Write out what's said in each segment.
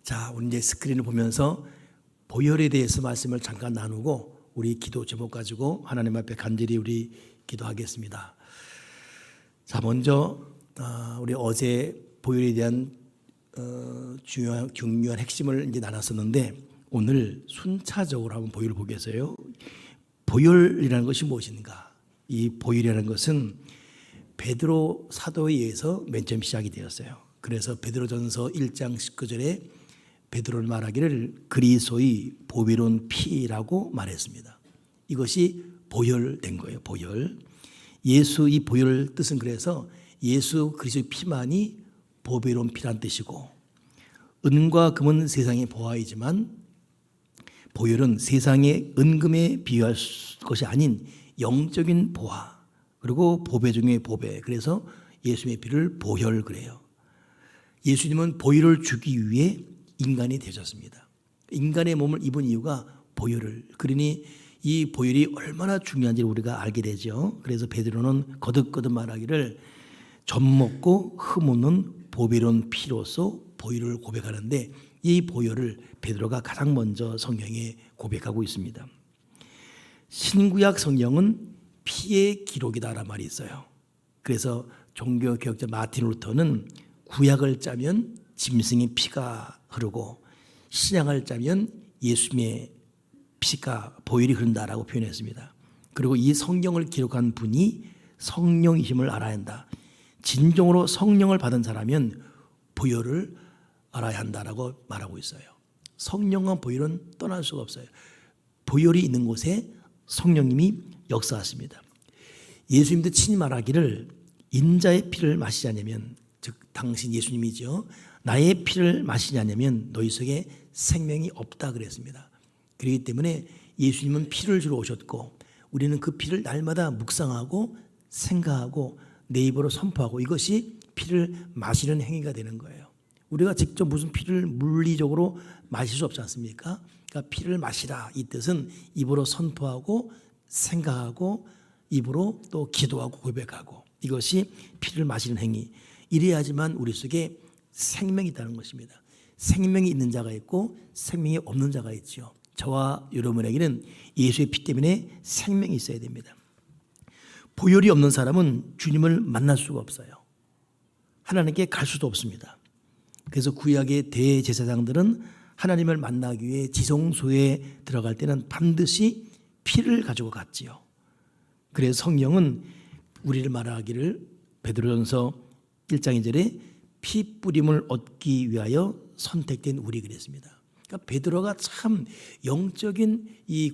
자, 우리 이제 스크린을 보면서 보혈에 대해서 말씀을 잠깐 나누고 우리 기도 제목 가지고 하나님 앞에 간절히 우리 기도하겠습니다. 자, 먼저 우리 어제 보혈에 대한 중요한 핵심을 이제 나눴었는데 오늘 순차적으로 한번 보혈을 보겠어요. 보혈이라는 것이 무엇인가? 이 보혈이라는 것은 베드로 사도에 의해서 맨 처음 시작이 되었어요. 그래서 베드로전서 1장 19절에 베드로는 말하기를 그리스도의 보배로운 피라고 말했습니다. 이것이 보혈된 거예요. 보혈. 예수 이 보혈 뜻은 그래서 예수 그리스도의 피만이 보배로운 피란 뜻이고, 은과 금은 세상의 보화이지만 보혈은 세상의 은금에 비유할 것이 아닌 영적인 보화, 그리고 보배 중에 보배. 그래서 예수님의 피를 보혈 그래요. 예수님은 보혈을 주기 위해 인간이 되셨습니다. 인간의 몸을 입은 이유가 보혈을, 그러니 이 보혈이 얼마나 중요한지를 우리가 알게 되죠. 그래서 베드로는 거듭거듭 말하기를 젖먹고 흠없는 보배로운 피로서 보혈을 고백하는데, 이 보혈을 베드로가 가장 먼저 성경에 고백하고 있습니다. 신구약 성경은 피의 기록이다라는 말이 있어요. 그래서 종교개혁자 마틴 루터는 구약을 짜면 짐승의 피가 흐르고 신약을 짜면 예수님의 피가 보혈이 흐른다라고 표현했습니다. 그리고 이 성경을 기록한 분이 성령이심을 알아야 한다. 진정으로 성령을 받은 사람은 보혈을 알아야 한다라고 말하고 있어요. 성령과 보혈은 떠날 수가 없어요. 보혈이 있는 곳에 성령님이 역사하십니다. 예수님도 친히 말하기를 인자의 피를 마시지 않으면, 즉 당신 예수님이죠, 나의 피를 마시지 않으면 너희 속에 생명이 없다 그랬습니다. 그렇기 때문에 예수님은 피를 주러 오셨고, 우리는 그 피를 날마다 묵상하고 생각하고 내 입으로 선포하고, 이것이 피를 마시는 행위가 되는 거예요. 우리가 직접 무슨 피를 물리적으로 마실 수 없지 않습니까? 그러니까 피를 마시라, 이 뜻은 입으로 선포하고 생각하고 입으로 또 기도하고 고백하고, 이것이 피를 마시는 행위. 이래야지만 우리 속에 생명이 있다는 것입니다. 생명이 있는 자가 있고 생명이 없는 자가 있죠. 저와 여러분에게는 예수의 피 때문에 생명이 있어야 됩니다. 보혈이 없는 사람은 주님을 만날 수가 없어요. 하나님께 갈 수도 없습니다. 그래서 구약의 대제사장들은 하나님을 만나기 위해 지성소에 들어갈 때는 반드시 피를 가지고 갔지요. 그래서 성경은 우리를 말하기를 베드로전서 1장 2절에 피 뿌림을 얻기 위하여 선택된 우리 그랬습니다. 그러니까 베드로가 참 영적인 이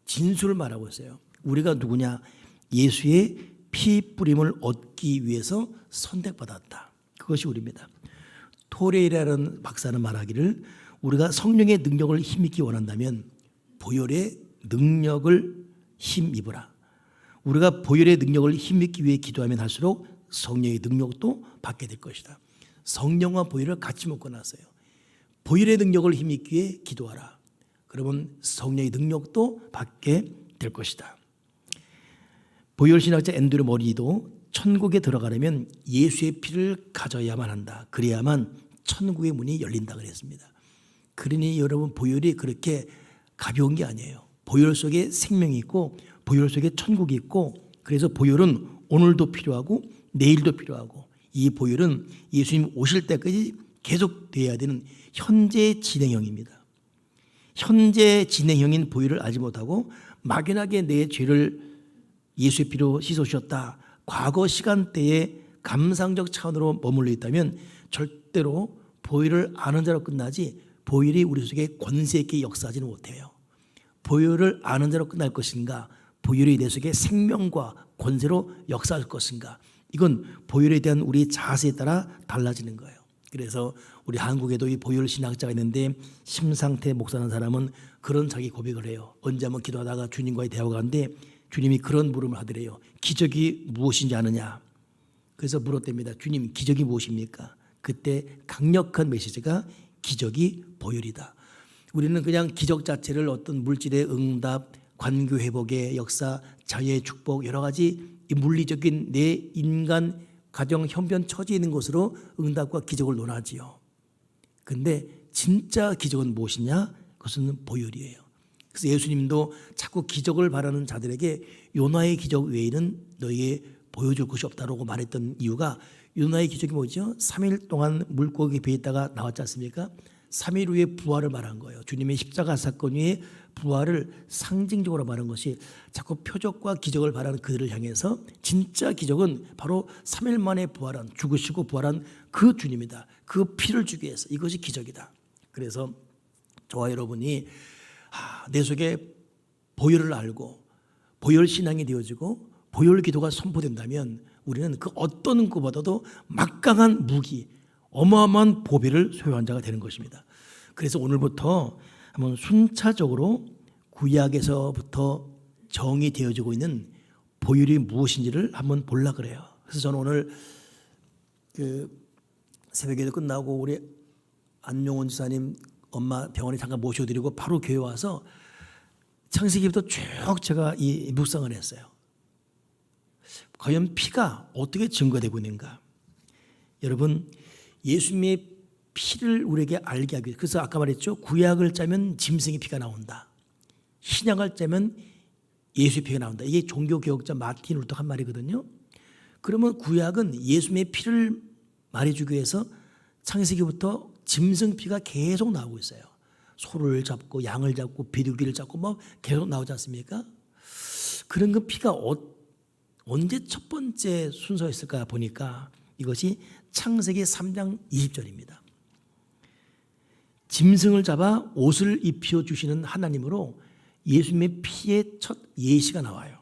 진수를 말하고 있어요. 우리가 누구냐? 예수의 피 뿌림을 얻기 위해서 선택받았다. 그것이 우리입니다. 토레이라는 박사는 말하기를 우리가 성령의 능력을 힘입기 원한다면 보혈의 능력을 힘입으라. 우리가 보혈의 능력을 힘입기 위해 기도하면 할수록 성령의 능력도 받게 될 것이다. 성령과 보혈을 같이 먹고 났어요. 보혈의 능력을 힘입기 위해 기도하라. 그러면 성령의 능력도 받게 될 것이다. 보혈 신학자 앤드류 머리도 천국에 들어가려면 예수의 피를 가져야만 한다. 그래야만 천국의 문이 열린다 그랬습니다. 그러니 여러분, 보혈이 그렇게 가벼운 게 아니에요. 보혈 속에 생명이 있고 보혈 속에 천국이 있고, 그래서 보혈은 오늘도 필요하고 내일도 필요하고, 이 보혈은 예수님 오실 때까지 계속돼야 되는 현재 진행형입니다. 현재 진행형인 보혈을 알지 못하고 막연하게 내 죄를 예수의 피로 씻어주셨다, 과거 시간대에 감상적 차원으로 머물러 있다면 절대로 보혈을 아는 자로 끝나지 보혈이 우리 속에 권세 있게 역사하지는 못해요. 보혈을 아는 자로 끝날 것인가, 보혈이 내 속에 생명과 권세로 역사할 것인가, 이건 보혈에 대한 우리 자세에 따라 달라지는 거예요. 그래서 우리 한국에도 이 보혈 신학자가 있는데 심상태 목사라는 사람은 그런 자기 고백을 해요. 언제 한번 기도하다가 주님과의 대화가 하는데 주님이 그런 물음을 하더래요. 기적이 무엇인지 아느냐? 그래서 물었답니다. 주님, 기적이 무엇입니까? 그때 강력한 메시지가 기적이 보혈이다. 우리는 그냥 기적 자체를 어떤 물질의 응답, 관계 회복의 역사, 자유의 축복, 여러 가지 물리적인 내 인간 가정 형편 처지에 있는 것으로 응답과 기적을 논하지요. 그런데 진짜 기적은 무엇이냐? 그것은 보혈이에요. 그래서 예수님도 자꾸 기적을 바라는 자들에게 요나의 기적 외에는 너희에게 보여줄 것이 없다라고 말했던 이유가, 요나의 기적이 뭐죠? 3일 동안 물고기 배에 있다가 나왔지 않습니까? 3일 후에 부활을 말한 거예요. 주님의 십자가 사건 후에 부활을 상징적으로 말한 것이, 자꾸 표적과 기적을 바라는 그들을 향해서 진짜 기적은 바로 3일 만에 부활한, 죽으시고 부활한 그 주님이다. 그 피를 주기 위해서 이것이 기적이다. 그래서 저와 여러분이 내 속에 보혈을 알고 보혈 신앙이 되어지고 보혈 기도가 선포된다면 우리는 그 어떤 것보다도 막강한 무기, 어마어마한 보배를 소유한 자가 되는 것입니다. 그래서 오늘부터 한번 순차적으로 구약에서부터 정이 되어지고 있는 보혈이 무엇인지를 한번 보려고 그래요. 그래서 저는 오늘 새벽에도 끝나고 우리 안용원 지사님 엄마 병원에 잠깐 모셔드리고 바로 교회 와서 창세기부터 쭉 제가 이 묵상을 했어요. 과연 피가 어떻게 증거되고 있는가? 여러분, 예수님의 피를 우리에게 알게 하기 위해서, 그래서 아까 말했죠. 구약을 짜면 짐승의 피가 나온다. 신약을 짜면 예수의 피가 나온다. 이게 종교개혁자 마틴 루터 한 말이거든요. 그러면 구약은 예수님의 피를 말해주기 위해서 창세기부터 짐승 피가 계속 나오고 있어요. 소를 잡고 양을 잡고 비둘기를 잡고 막 계속 나오지 않습니까? 그런 그 피가 언제 첫 번째 순서였을까 보니까 이것이 창세기 3장 20절입니다. 짐승을 잡아 옷을 입혀 주시는 하나님으로 예수님의 피의 첫 예시가 나와요.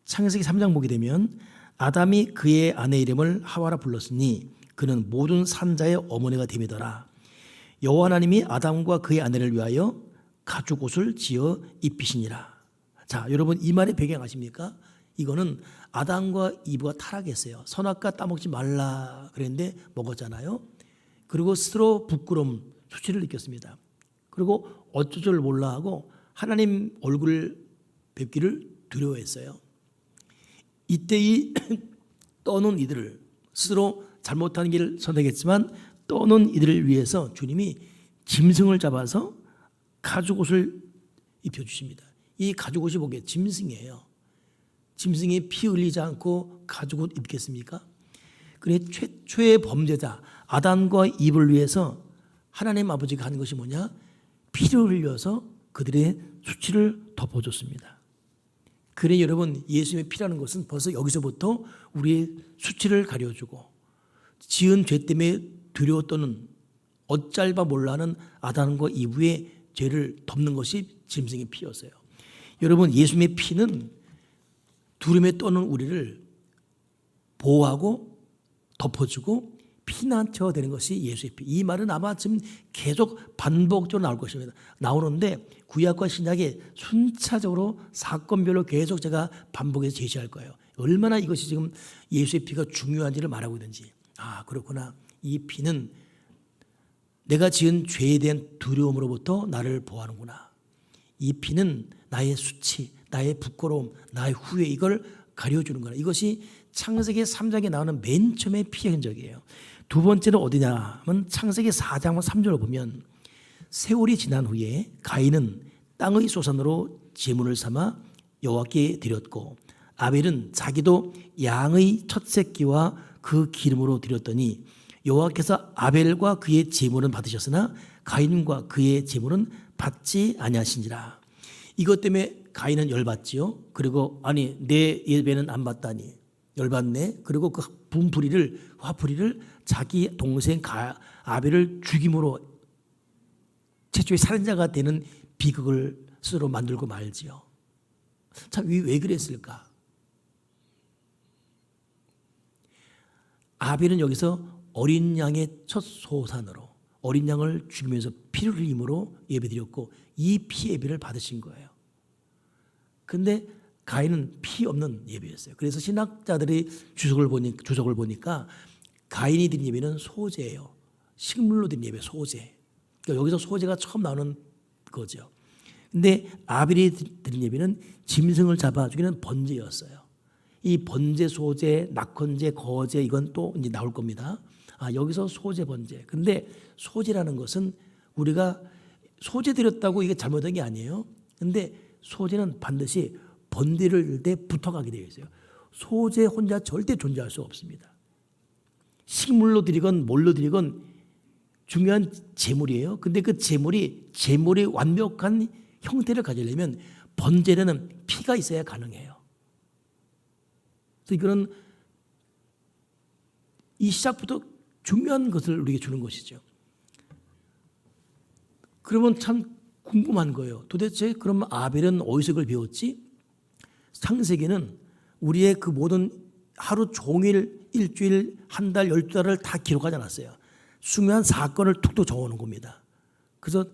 창세기 3장 보게 되면 아담이 그의 아내 이름을 하와라 불렀으니 그는 모든 산자의 어머니가 됨이더라. 여호와 하나님이 아담과 그의 아내를 위하여 가죽 옷을 지어 입히시니라. 자, 여러분 이 말의 배경 아십니까? 이거는 아담과 이브가 타락했어요. 선악과 따먹지 말라 그랬는데 먹었잖아요. 그리고 스스로 부끄러움, 수치를 느꼈습니다. 그리고 어쩔 줄 몰라 하고 하나님 얼굴을 뵙기를 두려워했어요. 이때 이 떠는 이들을, 스스로 잘못한 길을 선택했지만 떠는 이들을 위해서 주님이 짐승을 잡아서 가죽옷을 입혀주십니다. 이 가죽옷이 뭐게? 짐승이에요. 짐승이 피 흘리지 않고 가죽옷 입겠습니까? 그래 최초의 범죄자 아담과 이브를 위해서 하나님 아버지가 하는 것이 뭐냐? 피를 흘려서 그들의 수치를 덮어줬습니다. 그래 여러분, 예수님의 피라는 것은 벌써 여기서부터 우리의 수치를 가려주고 지은 죄 때문에 두려워 떠는 어짤바 몰라는 아담과 이브의 죄를 덮는 것이 짐승의 피였어요. 여러분, 예수님의 피는 두려움에 떠는 우리를 보호하고 덮어주고 피난처가 되는 것이 예수의 피. 이 말은 아마 지금 계속 반복적으로 나올 것입니다. 나오는데 구약과 신약에 순차적으로 사건별로 계속 제가 반복해서 제시할 거예요. 얼마나 이것이 지금 예수의 피가 중요한지를 말하고 있는지. 그렇구나. 이 피는 내가 지은 죄에 대한 두려움으로부터 나를 보호하는구나. 이 피는 나의 수치, 나의 부끄러움, 나의 후회, 이걸 가려주는 거라. 이것이 창세기 3장에 나오는 맨 처음의 피의 흔적이에요. 두 번째는 어디냐 하면 창세기 4장 3절을 보면 세월이 지난 후에 가인은 땅의 소산으로 제물을 삼아 여호와께 드렸고 아벨은 자기도 양의 첫 새끼와 그 기름으로 드렸더니 여호와께서 아벨과 그의 제물은 받으셨으나 가인과 그의 제물은 받지 아니하신지라. 이것 때문에 가인은 열받지요. 그리고 아니 내 예배는 안 받다니 열받네. 그리고 그 화풀이를 자기 동생 아벨을 죽임으로 최초의 살인자가 되는 비극을 스스로 만들고 말지요. 참 왜 그랬을까? 아벨은 여기서 어린 양의 첫 소산으로 어린 양을 죽이면서 피를 흘림으로 예배드렸고 이 피 예배를 받으신 거예요. 근데 가인은 피 없는 예배였어요. 그래서 신학자들이 주석을 보니까 가인이 드린 예배는 소제예요. 식물로 드린 예배, 소제. 그러니까 여기서 소제가 처음 나오는 거죠. 근데 아벨이 드린 예배는 짐승을 잡아 죽이는 번제였어요. 이 번제, 소제, 낙헌제, 거제 이건 또 이제 나올 겁니다. 여기서 소제, 번제. 근데 소제라는 것은 우리가 소재 드렸다고 이게 잘못한 게 아니에요. 근데 소재는 반드시 번제를 때 붙어가게 되어 있어요. 소재 혼자 절대 존재할 수 없습니다. 식물로 드리건 뭘로 드리건 중요한 제물이에요. 근데 그 제물이 완벽한 형태를 가지려면 번제라는 피가 있어야 가능해요. 그래서 이거는 이 시작부터 중요한 것을 우리에게 주는 것이죠. 그러면 참 궁금한 거예요. 도대체 그럼 아벨은 어디서 그걸 배웠지? 창세기는 우리의 그 모든 하루 종일, 일주일, 한 달, 12달을 다 기록하지 않았어요. 중요한 사건을 툭툭 적어놓은 겁니다. 그래서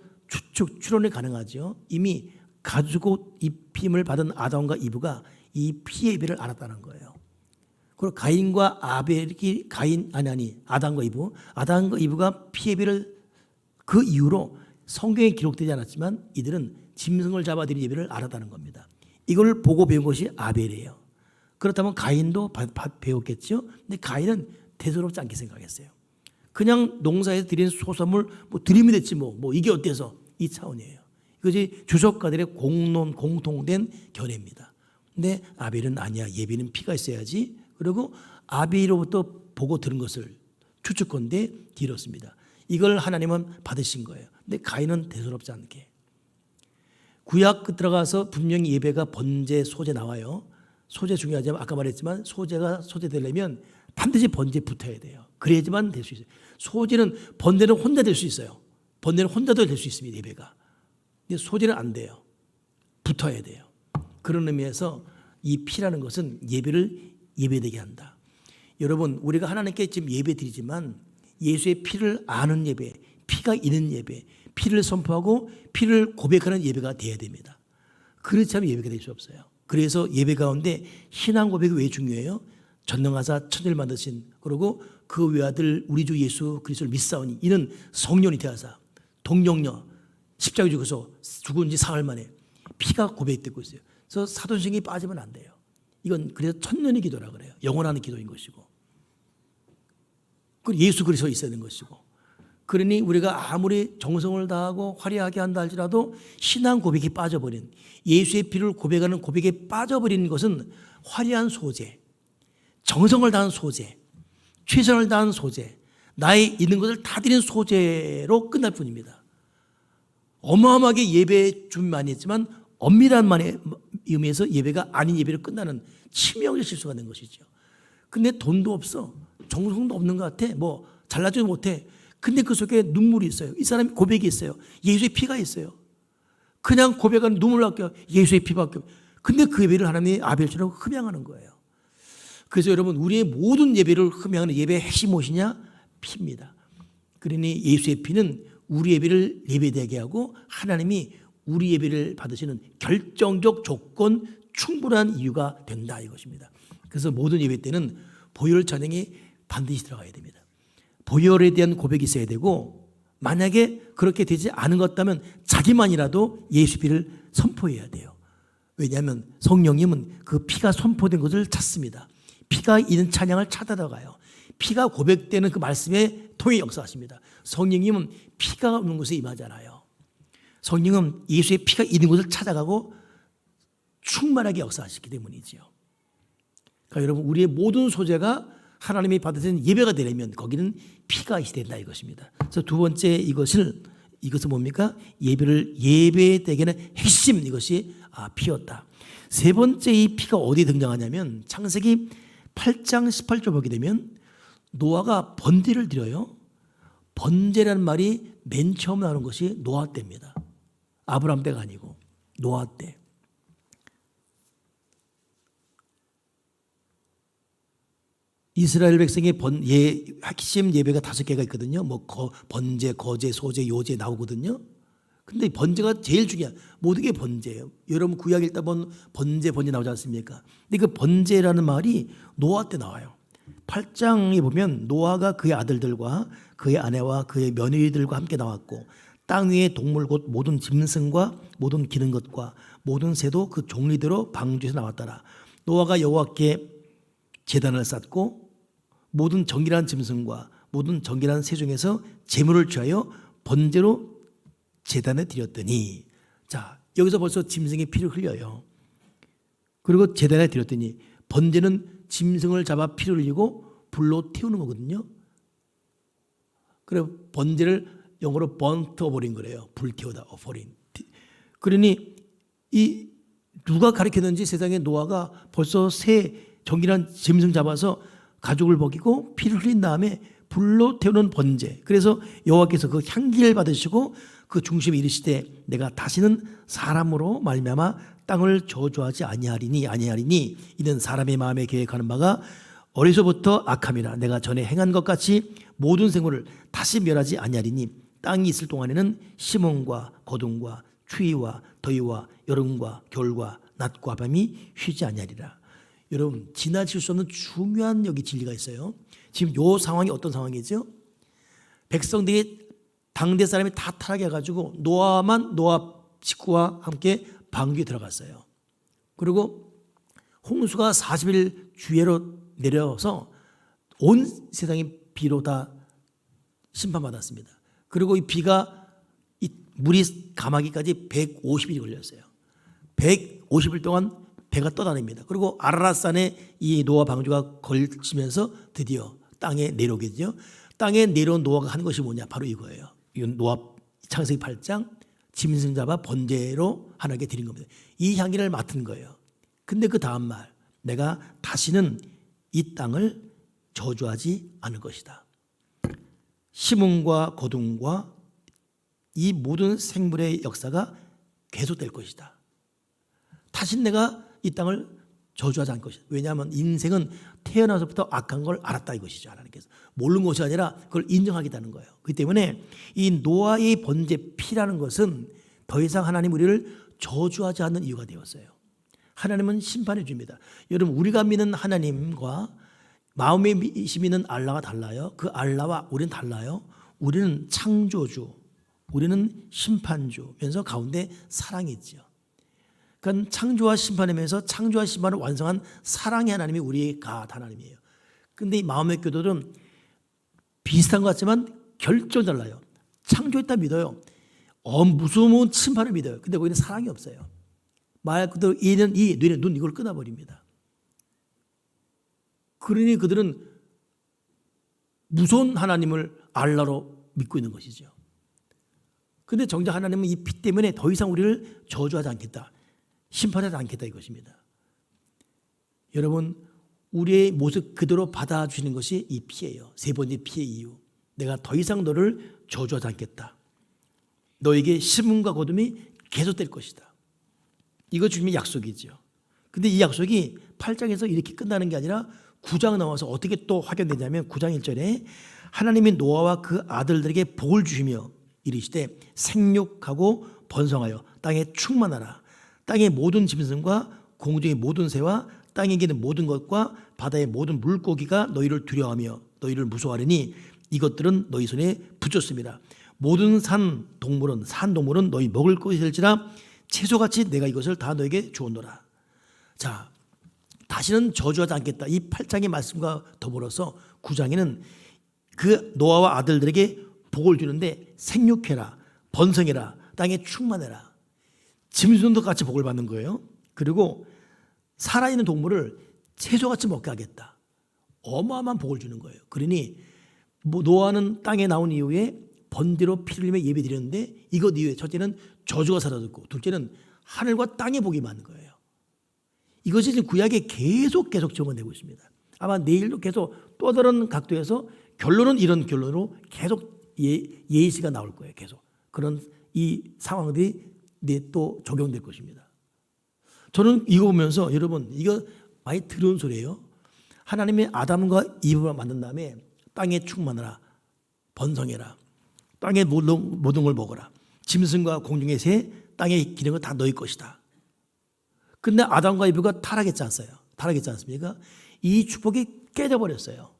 추론이 가능하죠. 이미 가지고 입힘을 받은 아담과 이브가 이 피의 예배를 알았다는 거예요. 그리고 가인과 아벨이 아담과 이브가 피의 예배를 그 이후로 성경에 기록되지 않았지만 이들은 짐승을 잡아들인 예배를 알았다는 겁니다. 이걸 보고 배운 것이 아벨이에요. 그렇다면 가인도 배웠겠죠. 근데 가인은 대수롭지 않게 생각했어요. 그냥 농사에서 드린 소산물 드리면 됐지 뭐 이게 어때서 이 차원이에요. 이것이 주석가들의 공통된 견해입니다. 근데 아벨은 아니야. 예배는 피가 있어야지. 그리고 아벨로부터 보고 들은 것을 추측건대 뒤렸습니다. 이걸 하나님은 받으신 거예요. 근데 가인은 대수롭지 않게. 구약 들어가서 분명히 예배가 번제, 소제 나와요. 소제 중요하지만 아까 말했지만 소제가 소제되려면 반드시 번제에 붙어야 돼요. 그래야지만 될 수 있어요. 소제는 번제는 혼자 될 수 있어요. 번제는 혼자도 될 수 있습니다. 예배가. 근데 소제는 안 돼요. 붙어야 돼요. 그런 의미에서 이 피라는 것은 예배를 예배되게 한다. 여러분 우리가 하나님께 지금 예배 드리지만 예수의 피를 아는 예배, 피가 있는 예배, 피를 선포하고 피를 고백하는 예배가 돼야 됩니다. 그렇지 않으면 예배가 될 수 없어요. 그래서 예배 가운데 신앙 고백이 왜 중요해요? 전능하사 천지를 만드신 그리고 그 외아들 우리 주 예수 그리스도를 믿사오니 이는 성령이 되어서 동력녀 십자가에 죽어서 죽은 지 사흘 만에 피가 고백되고 있어요. 그래서 사도신경이 빠지면 안 돼요. 이건 그래서 천년의 기도라 그래요. 영원한 기도인 것이고 그리고 예수 그리스도가 있어야 되는 것이고 그러니 우리가 아무리 정성을 다하고 화려하게 한다 할지라도 신앙 고백이 빠져버린 예수의 피를 고백하는 고백에 빠져버린 것은 화려한 소재, 정성을 다한 소재, 최선을 다한 소재, 나의 있는 것을 다 드린 소재로 끝날 뿐입니다. 어마어마하게 예배 준비 많이 했지만 엄밀한 의미에서 예배가 아닌 예배로 끝나는 치명적 실수가 된 것이죠. 근데 돈도 없어. 정성도 없는 것 같아. 잘나지도 못해. 근데 그 속에 눈물이 있어요. 이 사람이 고백이 있어요. 예수의 피가 있어요. 그냥 고백하는 눈물 아껴 예수의 피밖에. 근데 그 예배를 하나님이 아벨처럼 흠양하는 거예요. 그래서 여러분 우리의 모든 예배를 흠양하는 예배의 핵심 무엇이냐? 피입니다. 그러니 예수의 피는 우리 예배를 예배되게 하고 하나님이 우리 예배를 받으시는 결정적 조건 충분한 이유가 된다 이것입니다. 그래서 모든 예배 때는 보혈 찬양이 반드시 들어가야 됩니다. 보혈에 대한 고백이 있어야 되고 만약에 그렇게 되지 않은 것 같다면 자기만이라도 예수 피를 선포해야 돼요. 왜냐하면 성령님은 그 피가 선포된 것을 찾습니다. 피가 있는 찬양을 찾아다가요. 피가 고백되는 그 말씀에 통해 역사하십니다. 성령님은 피가 없는 곳에 임하잖아요. 성령은 예수의 피가 있는 곳을 찾아가고 충만하게 역사하시기 때문이지요. 그러니까 여러분 우리의 모든 소재가 하나님이 받으신 예배가 되려면 거기는 피가 있어야 된다 이것입니다. 그래서 두 번째 이것은 뭡니까? 예배되게는 핵심 이것이 피였다. 세 번째 이 피가 어디에 등장하냐면 창세기 8장 18절 보게 되면 노아가 번제를 드려요. 번제라는 말이 맨 처음 나오는 것이 노아 때입니다. 아브라함 때가 아니고 노아 때. 이스라엘 백성의 핵심 예배가 5개가 있거든요. 번제, 거제, 소제, 요제 나오거든요. 근데 번제가 제일 중요한 모든 게 번제예요. 여러분 구약 읽다 보면 번제 나오지 않습니까? 근데 그 번제라는 말이 노아 때 나와요. 8장에 보면 노아가 그의 아들들과 그의 아내와 그의 며느리들과 함께 나왔고 땅 위의 동물 곧 모든 짐승과 모든 기는 것과 모든 새도 그 종리대로 방주에서 나왔더라. 노아가 여호와께 제단을 쌓고 모든 정결한 짐승과 모든 정결한 새 중에서 제물을 취하여 번제로 제단에 드렸더니, 자 여기서 벌써 짐승의 피를 흘려요. 그리고 제단에 드렸더니, 번제는 짐승을 잡아 피를 흘리고 불로 태우는 거거든요. 그래 번제를 영어로 burnt offering 그래요. 불태우다 offering. 그러니 이 누가 가르쳤는지 세상에 노아가 벌써 새 정결한 짐승 잡아서 가죽을 벗기고 피를 흘린 다음에 불로 태우는 번제. 그래서 여호와께서 그 향기를 받으시고 그 중심에 이르시되 내가 다시는 사람으로 말미암아 땅을 저주하지 아니하리니 이는 사람의 마음에 계획하는 바가 어려서부터 악함이라. 내가 전에 행한 것 같이 모든 생물을 다시 멸하지 아니하리니 땅이 있을 동안에는 심음과 거둠과 추위와 더위와 여름과 겨울과 낮과 밤이 쉬지 아니하리라. 여러분 지나칠 수 없는 중요한 여기 진리가 있어요. 지금 요 상황이 어떤 상황이죠? 백성들이 당대 사람이 다 타락해가지고 노아 식구와 함께 방주에 들어갔어요. 그리고 홍수가 40일 주예로 내려서 온 세상이 비로 다 심판받았습니다. 그리고 이 비가 이 물이 감하기까지 150일이 걸렸어요. 150일 동안 배가 떠다닙니다. 그리고 아라랏산에 이 노아 방주가 걸치면서 드디어 땅에 내려오게 되죠. 땅에 내려온 노아가 하는 것이 뭐냐? 바로 이거예요. 이 노아 창세기 8장 짐승 잡아 번제로 하나님께 드린 겁니다. 이 향기를 맡은 거예요. 근데 그 다음 말, 내가 다시는 이 땅을 저주하지 않을 것이다. 심음과 거둠과 이 모든 생물의 역사가 계속될 것이다. 다시는 내가 이 땅을 저주하지 않을 것이다. 왜냐하면 인생은 태어나서부터 악한 걸 알았다 이것이죠. 하나님께서 모르는 것이 아니라 그걸 인정하겠다는 거예요. 그렇기 때문에 이 노아의 번제 피라는 것은 더 이상 하나님 우리를 저주하지 않는 이유가 되었어요. 하나님은 심판해 줍니다. 여러분 우리가 믿는 하나님과 마음에 믿는 알라가 달라요. 그 알라와 우리는 달라요. 우리는 창조주, 우리는 심판주면서 가운데 사랑이 있죠. 그러니까 창조와 심판하면서 창조와 심판을 완성한 사랑의 하나님이 우리의 갓 하나님이에요. 그런데 이 마음의 교도는 비슷한 것 같지만 결정 달라요. 창조했다 믿어요. 무서운 심판을 믿어요. 근데 거기는 사랑이 없어요. 말 그대로 이는 이, 뇌는 눈 이걸 끊어버립니다. 그러니 그들은 무서운 하나님을 알라로 믿고 있는 것이죠. 그런데 정작 하나님은 이 피 때문에 더 이상 우리를 저주하지 않겠다. 심판하지 않겠다 이것입니다. 여러분 우리의 모습 그대로 받아주시는 것이 이 피예요. 세 번째 피의 이유. 내가 더 이상 너를 저주하지 않겠다. 너에게 심음과 거둠이 계속될 것이다. 이거 주님의 약속이죠. 근데 이 약속이 8장에서 이렇게 끝나는 게 아니라 9장 나와서 어떻게 또 확연되냐면 9장 1절에 하나님이 노아와 그 아들들에게 복을 주시며 이르시되 생육하고 번성하여 땅에 충만하라. 땅의 모든 짐승과 공중의 모든 새와 땅에 기는 모든 것과 바다의 모든 물고기가 너희를 두려워하며 너희를 무서워하리니 이것들은 너희 손에 붙였습니다. 모든 산 동물은 너희 먹을 것이 될지라 채소같이 내가 이것을 다 너에게 주었노라. 자, 다시는 저주하지 않겠다. 이 8장의 말씀과 더불어서 9장에는 그 노아와 아들들에게 복을 주는데 생육해라, 번성해라, 땅에 충만해라. 짐승도 같이 복을 받는 거예요. 그리고 살아있는 동물을 채소같이 먹게 하겠다. 어마어마한 복을 주는 거예요. 그러니 노아는 땅에 나온 이후에 번제로 피를 흘리며 예배 드렸는데 이것 이후에 첫째는 저주가 사라졌고 둘째는 하늘과 땅의 복이 많은 거예요. 이것이 지금 구약에 계속 적용되고 있습니다. 아마 내일도 계속 또 다른 각도에서 결론은 이런 결론으로 계속 예시가 나올 거예요. 계속 그런 이 상황들이 또 적용될 것입니다. 저는 이거 보면서 여러분 이거 많이 들은 소리예요. 하나님의 아담과 이브를 만든 다음에 땅에 충만하라, 번성해라, 땅의 모든 걸 먹어라, 짐승과 공중의 새, 땅에 기는 건 다 너희 것이다. 근데 아담과 이브가 타락했지 않습니까? 이 축복이 깨져버렸어요.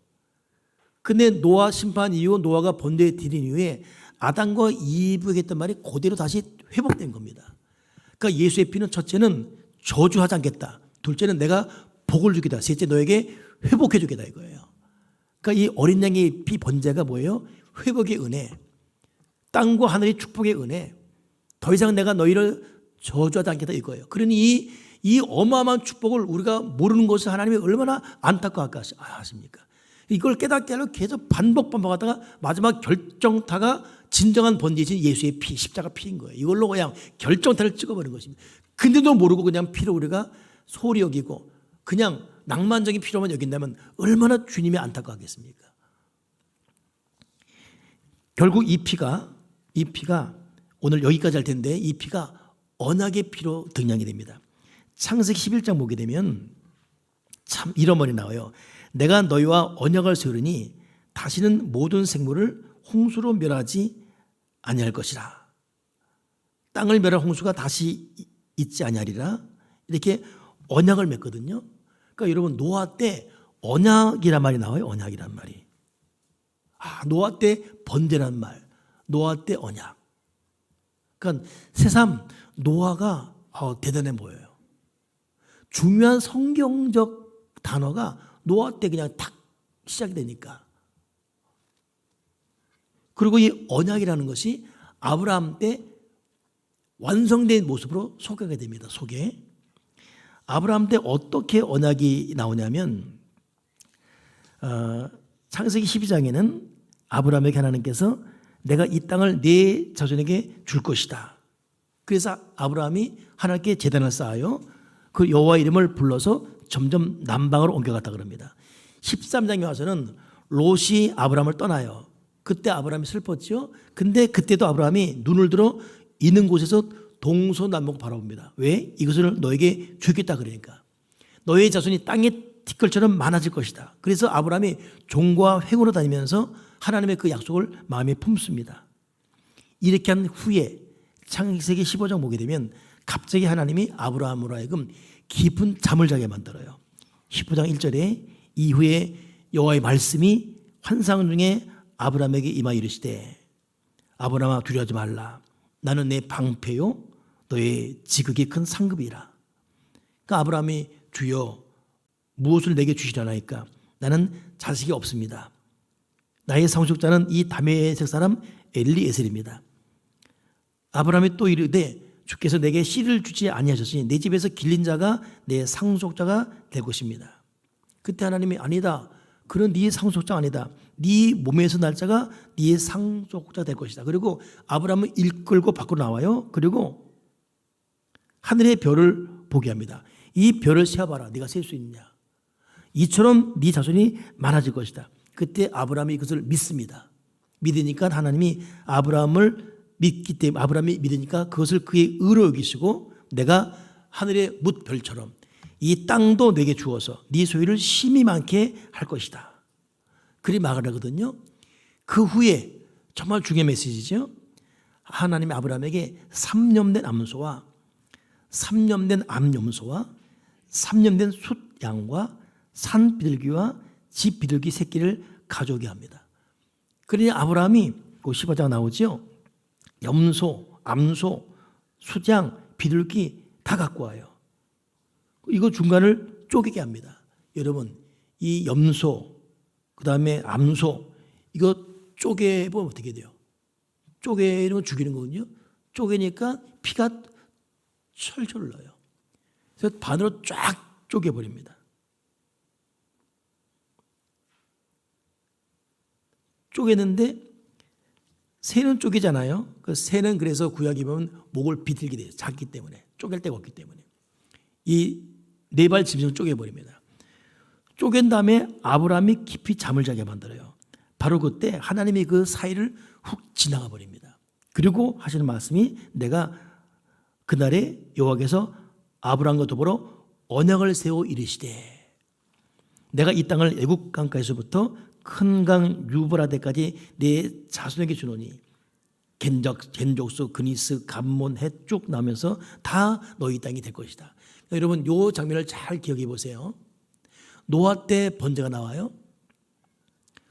근데 노아 심판 이후 노아가 번제에 드린 이후에 아담과 이브에게 했던 말이 그대로 다시 회복된 겁니다. 그러니까 예수의 피는 첫째는 저주하지 않겠다. 둘째는 내가 복을 주겠다. 셋째 너에게 회복해 주겠다 이거예요. 그러니까 이 어린 양의 피 번제가 뭐예요? 회복의 은혜. 땅과 하늘의 축복의 은혜. 더 이상 내가 너희를 저주하지 않겠다 이거예요. 그러니 이 어마어마한 축복을 우리가 모르는 것을 하나님이 얼마나 안타까워 하십니까? 이걸 깨닫게 하려고 계속 반복하다가 마지막 결정타가 진정한 번제이신 예수의 피, 십자가 피인 거예요. 이걸로 그냥 결정타를 찍어버린 것입니다. 근데도 모르고 그냥 피로 우리가 소홀히 여기고 그냥 낭만적인 피로만 여긴다면 얼마나 주님이 안타까워하겠습니까? 결국 이 피가 오늘 여기까지 할 텐데 이 피가 언약의 피로 등장이 됩니다. 창세기 11장 보게 되면 참 이런 말이 나와요. 내가 너희와 언약을 세우리니 다시는 모든 생물을 홍수로 멸하지 아니할 것이라. 땅을 멸할 홍수가 다시 있지 아니하리라. 이렇게 언약을 맺거든요. 그러니까 여러분 노아 때 언약이란 말이 나와요. 언약이란 말이. 노아 때 번제란 말, 노아 때 언약. 그러니까 새삼 노아가 대단해 보여요. 중요한 성경적 단어가 노아 때 그냥 탁 시작이 되니까. 그리고 이 언약이라는 것이 아브라함 때 완성된 모습으로 소개가 됩니다. 소개. 아브라함 때 어떻게 언약이 나오냐면 창세기 12장에는 아브라함에게 하나님께서 내가 이 땅을 네 자손에게 줄 것이다. 그래서 아브라함이 하나님께 제단을 쌓아요. 그 여호와의 이름을 불러서 점점 남방으로 옮겨갔다 그럽니다. 13장에 와서는 롯이 아브라함을 떠나요. 그때 아브라함이 슬펐죠. 근데 그때도 아브라함이 눈을 들어 있는 곳에서 동서남북 바라봅니다. 왜? 이것을 너에게 주겠다 그러니까. 너의 자손이 땅의 티끌처럼 많아질 것이다. 그래서 아브라함이 종과 횡으로 다니면서 하나님의 그 약속을 마음에 품습니다. 이렇게 한 후에 창세기 15장 보게 되면 갑자기 하나님이 아브라함으로 하여금 깊은 잠을 자게 만들어요. 15장 1절에 이후에 여호와의 말씀이 환상 중에 아브라함에게 임하여 이르시되 아브라함아 두려워하지 말라. 나는 내 방패요 너의 지극히 큰 상급이라. 그러니까 아브라함이 주여 무엇을 내게 주시려나이까. 나는 자식이 없습니다. 나의 상속자는 이 다메섹 사람 엘리에셀입니다. 아브라함이 또 이르되 주께서 내게 씨를 주지 아니하셨으니 내 집에서 길린 자가 내 상속자가 될 것입니다. 그때 하나님이 아니다. 그런 네 상속자 아니다. 네 몸에서 날 자가 네 상속자 될 것이다. 그리고 아브라함은 이끌고 밖으로 나와요. 그리고 하늘의 별을 보게 합니다. 이 별을 세어봐라. 네가 셀 수 있느냐. 이처럼 네 자손이 많아질 것이다. 그때 아브라함이 이것을 믿습니다. 믿으니까 하나님이 아브라함을 믿기 때문에 아브라함이 믿으니까 그것을 그의 의로 여기시고 내가 하늘의 뭇별처럼 이 땅도 내게 주어서 네 소유를 심히 많게 할 것이다. 그리 말하거든요. 그 후에 정말 중요한 메시지죠. 하나님이 아브라함에게 3년 된 암소와 3년 된 암염소와 3년 된 숫양과 산 비둘기와 집 비둘기 새끼를 가져오게 합니다. 그러니 아브라함이 15장 나오죠. 염소, 암소, 숫양, 비둘기 다 갖고 와요. 이거 중간을 쪼개게 합니다. 여러분 이 염소 그 다음에 암소 이거 쪼개보면 어떻게 돼요? 쪼개는 건 죽이는 거거든요. 쪼개니까 피가 철철 흘러요. 그래서 반으로 쫙 쪼개버립니다. 쪼개는데 새는 쪼개잖아요. 그 새는 그래서 구약에 보면 목을 비틀게 돼요. 작기 때문에 쪼갤 데가 없기 때문에 이 네 발 짐승을 쪼개버립니다. 쪼갠 다음에 아브라함이 깊이 잠을 자게 만들어요. 바로 그때 하나님이 그 사이를 훅 지나가 버립니다. 그리고 하시는 말씀이 내가 그날에 여호와께서 아브라함과 더불어 언약을 세워 이르시되 내가 이 땅을 애굽 강가에서부터 큰 강 유브라데까지 내 자손에게 주노니 겐족수, 그니스, 감몬, 헷 쭉 나오면서 다 너희 땅이 될 것이다. 여러분 이 장면을 잘 기억해 보세요. 노아 때 번제가 나와요.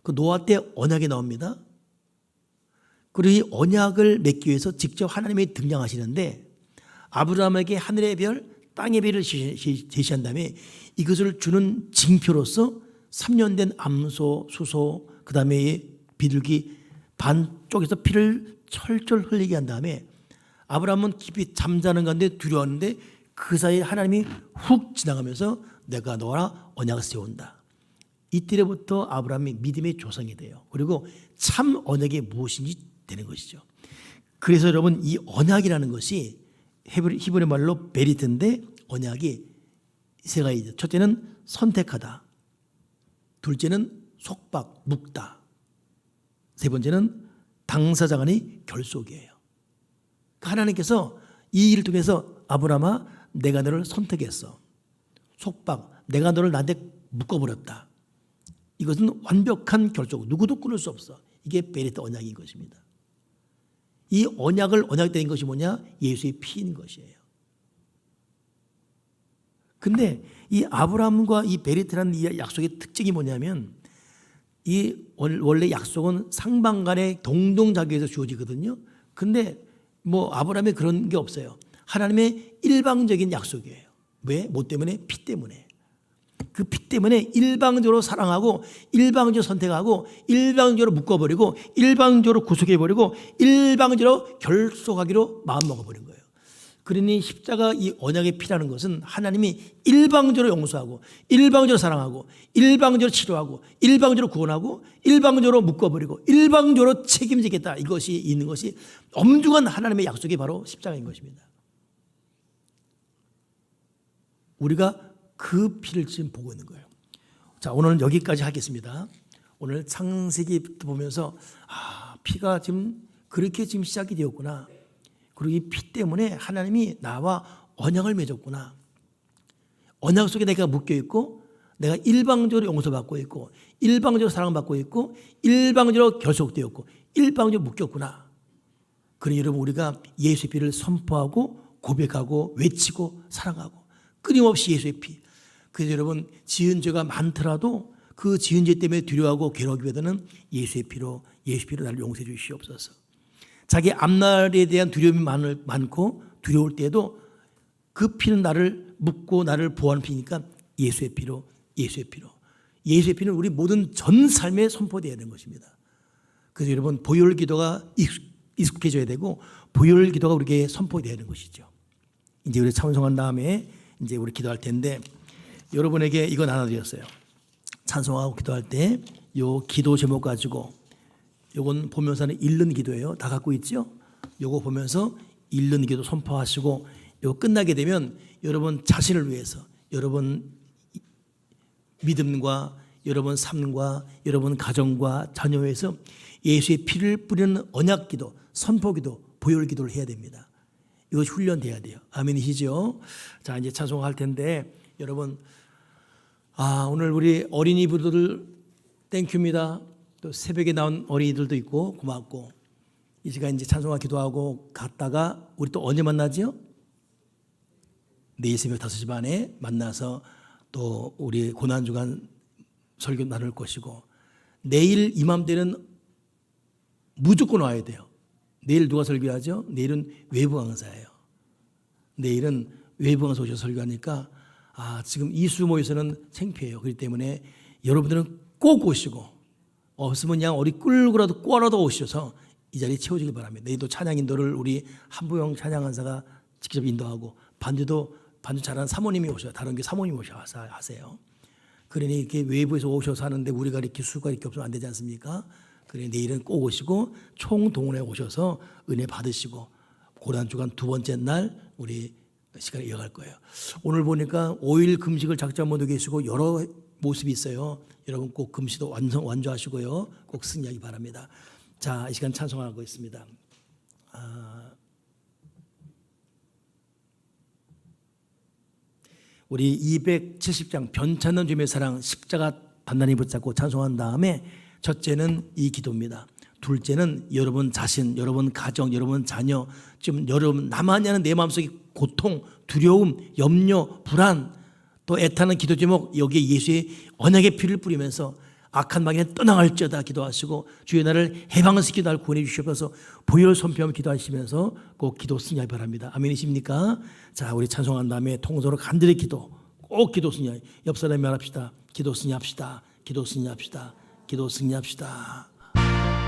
그 노아 때 언약이 나옵니다. 그리고 이 언약을 맺기 위해서 직접 하나님이 등장하시는데 아브라함에게 하늘의 별, 땅의 별을 제시한 다음에 이것을 주는 징표로서 3년 된 암소, 수소, 그 다음에 비둘기 반쪽에서 피를 철철 흘리게 한 다음에 아브라함은 깊이 잠자는 가운데 두려웠는데 그 사이에 하나님이 훅 지나가면서 내가 너와 언약을 세운다. 이때부터 아브라함이 믿음의 조상이 돼요. 그리고 참 언약이 무엇인지 되는 것이죠. 그래서 여러분 이 언약이라는 것이 히브리 말로 베리트인데 언약이 세 가지죠. 첫째는 선택하다. 둘째는 속박, 묵다. 세 번째는 당사자 간의 결속이에요. 하나님께서 이 일을 통해서 아브라함아 내가 너를 선택했어. 속박, 내가 너를 나한테 묶어버렸다. 이것은 완벽한 결속, 누구도 끊을 수 없어. 이게 베리트 언약인 것입니다. 이 언약을 언약된 것이 뭐냐? 예수의 피인 것이에요. 근데 이 아브라함과 이 베리트라는 이 약속의 특징이 뭐냐면 이 원래 약속은 상방 간의 동동자기에서 주어지거든요. 근데 뭐 아브라함에 그런 게 없어요. 하나님의 일방적인 약속이에요. 왜? 뭐 때문에? 피 때문에. 그 피 때문에 일방적으로 사랑하고 일방적으로 선택하고 일방적으로 묶어버리고 일방적으로 구속해버리고 일방적으로 결속하기로 마음먹어버린 거예요. 그러니 십자가 이 언약의 피라는 것은 하나님이 일방적으로 용서하고 일방적으로 사랑하고 일방적으로 치료하고 일방적으로 구원하고 일방적으로 묶어버리고 일방적으로 책임지겠다. 이것이 있는 것이 엄중한 하나님의 약속이 바로 십자가인 것입니다. 우리가 그 피를 지금 보고 있는 거예요. 자, 오늘은 여기까지 하겠습니다. 오늘 창세기부터 보면서 피가 지금 그렇게 지금 시작이 되었구나. 그리고 이 피 때문에 하나님이 나와 언약을 맺었구나. 언약 속에 내가 묶여 있고 내가 일방적으로 용서받고 있고 일방적으로 사랑받고 있고 일방적으로 결속되었고 일방적으로 묶였구나. 그러니 여러분 우리가 예수의 피를 선포하고 고백하고 외치고 사랑하고 끊임없이 예수의 피. 그래서 여러분 지은 죄가 많더라도 그 지은 죄 때문에 두려워하고 괴로워하기보다는 예수의 피로 나를 용서해 주시옵소서. 자기 앞날에 대한 두려움이 많고 두려울 때에도 그 피는 나를 묶고 나를 보호하는 피니까 예수의 피로. 예수의 피는 우리 모든 전 삶에 선포되어야 되는 것입니다. 그래서 여러분 보혈 기도가 익숙해져야 되고 보혈 기도가 우리에게 선포되어야 되는 것이죠. 이제 우리 찬송한 다음에 이제 우리 기도할 텐데 여러분에게 이거 나눠드렸어요. 찬송하고 기도할 때 요 기도 제목 가지고 요건 보면서는 읽는 기도예요. 다 갖고 있죠? 요거 보면서 읽는 기도 선포하시고 요 끝나게 되면 여러분 자신을 위해서 여러분 믿음과 여러분 삶과 여러분 가정과 자녀에서 예수의 피를 뿌리는 언약 기도, 선포 기도, 보혈 기도를 해야 됩니다. 이것이 훈련돼야 돼요. 아멘이시죠? 자, 이제 찬송할 텐데 여러분 오늘 우리 어린이 부부들 땡큐입니다. 또 새벽에 나온 어린이들도 있고 고맙고 이 시간 이제 찬송화 기도하고 갔다가 우리 또 언제 만나지요? 내일 새벽 5시 반에 만나서 또 우리 고난주간 설교 나눌 것이고 내일 이맘때는 무조건 와야 돼요. 내일 누가 설교하죠? 내일은 외부 강사예요. 내일은 외부 강사 오셔서 설교하니까 지금 이수 모여서는 창피해요. 그렇기 때문에 여러분들은 꼭 오시고 없으면 그냥 어디 끌고라도 꼬라도 오셔서 이 자리에 채워주길 바랍니다. 내일도 찬양 인도를 우리 한부영 찬양한사가 직접 인도하고 반주 잘하는 사모님이 오셔요. 다른 게 사모님이 오셔서 하세요. 그러니 이렇게 외부에서 오셔서 하는데 우리가 이렇게 수가 이렇게 없으면 안 되지 않습니까? 그러니 내일은 꼭 오시고 총동원에 오셔서 은혜 받으시고 고난주간 두 번째 날 우리 시간을 이어갈 거예요. 오늘 보니까 5일 금식을 작정 모두 계시고 여러 모습이 있어요. 여러분 꼭 금식도 완주하시고요. 꼭 승리하기 바랍니다. 자, 이 시간 찬송하고 있습니다. 우리 270장 변찮는 주님의 사랑 십자가 단단히 붙잡고 찬송한 다음에 첫째는 이 기도입니다. 둘째는 여러분 자신, 여러분 가정, 여러분 자녀, 지금 여러분 나만이 하는 내 마음속의 고통, 두려움, 염려, 불안, 또 애타는 기도 제목 여기에 예수의 언약의 피를 뿌리면서 악한 마귀는 떠나갈지어다 기도하시고 주의 나를 해방시키고 나를 구원해 주시옵소서 보혈 선포하며 기도하시면서 꼭 기도 승리하기 바랍니다. 아멘이십니까? 자, 우리 찬송한 다음에 통성으로 간절히 기도, 꼭 기도 승리. 옆 사람이 말합시다. 기도 승리합시다. 기도 승리합시다. 기도 승리합시다.